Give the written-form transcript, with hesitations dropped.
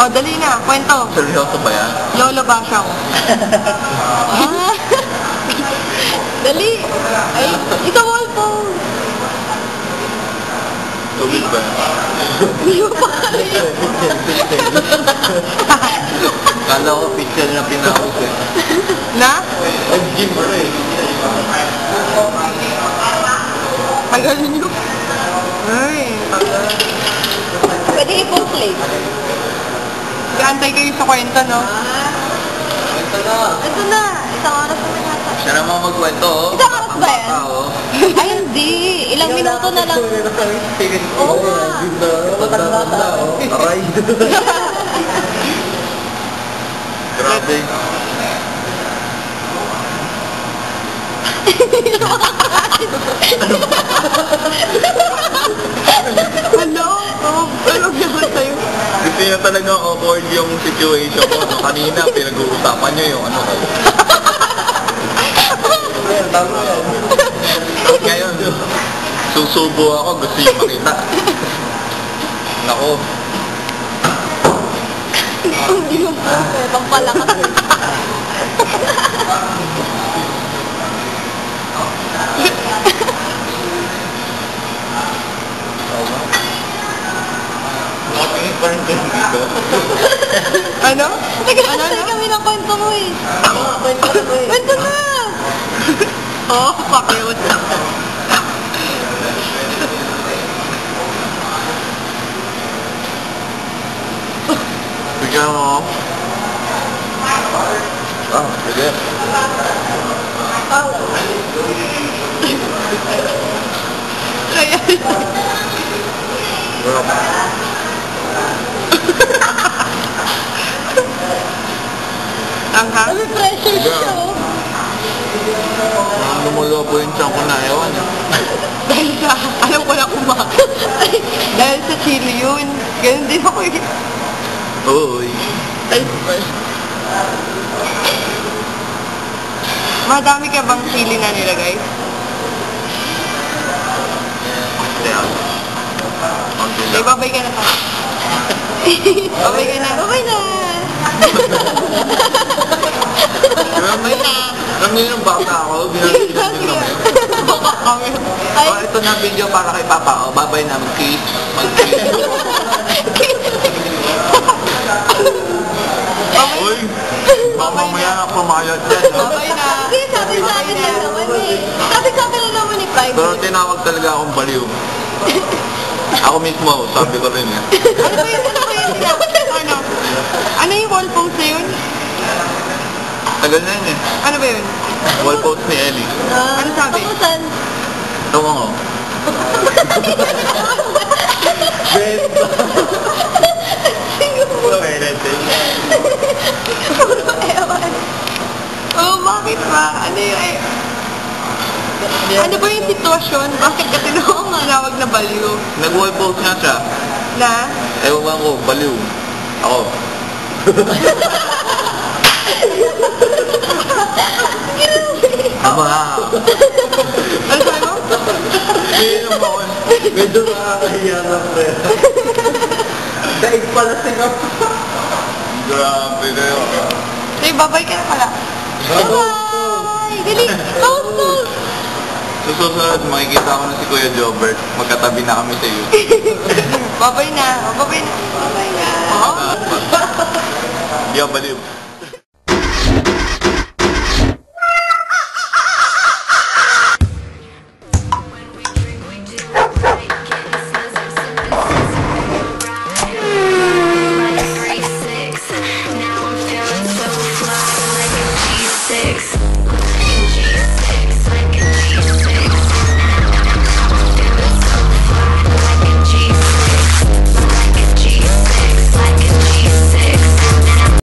O, dali na. Kwento. Seryoso ba yan? Lolo Bashaw. Dali. Ay, ito wall phone. Tubig ba? Hindi mo pa kaya. Kala ko picture na pinahos eh. Na? Nag-gym pa rin. Magaling nyo. Ay, pwede i-play. Gaantay kayo sa kwento, no? Ito na. Ito na. Isang oras na yata. Siya naman magkwento, oh. Isang oras ba yan? Baka, oh. Ay, hindi. Ilang minuto na lang. Oo nga. Bata-bata, oh. Aray. Grabe. Ano? Tulog naman sa'yo. Gusto niya talaga awkward yung situation ko. Kanina, pinag-uusapan niyo yung ano kayo. Ngayon, susubo ako, gusto niyo makita. Nako. Hindi mo po. Pampalakas. Nakapingit pa rin kayo dito. Ano? Nagkakasal kami ng kwento mo eh. Kwento na mo eh. Kwento na! Oo, pakiwot. Bigyan mo. Ah, sige. Kaya. Ang ha? May pressure siya. Lumulo po yung tiyan ko na ewan. Dahil sa, alam ko na kumakain. Dahil sa chili yun. Ganun din ako eh. Uy. Ay, madami ka bang chili na nilagay? Ay, babay ka na pa. Babay ka na. Babay na. Babay na. Alam niyo yung bata ako, ginagawa niyo kami. Oh, ito na video para kay Papa. Oh, babay na, mag-kiss. Mag-kiss. Uy, mamaya na pumayat yan. Babay na. Hindi, sabi sa akin lang naman eh. Sabi sa akin lang naman eh, private. Pero tinawag talaga akong baliw. Ako mismo, sabi ko rin eh. Ano ba yun? Ano? Ano yung wall post na yun? Tagal na yun eh. Ano ba yun? Wall post ni Ellie. Ano sabi? Kamusan? Tawa ko. Bento. Puro meron. Ewan. Oh, bakit ba? Ano yung ano ba yung sitwasyon? Bakit ka tinawag na baliw? Nag-wall post nga siya. Na? Ewan ko, baliw. Ako. Aba. Ano sabi mo? Hindi naman ako. Medyo nakakahiya na pre. Daig pala siya. Grabe kayo. Say, babay ka na pala. Bye! Dali! Close! Sa susunod, makikita ko na si Kuya Jobert. Magkatabi na kami sa iyo. Babay na! Babay na! Babay na! Hindi ako baliw.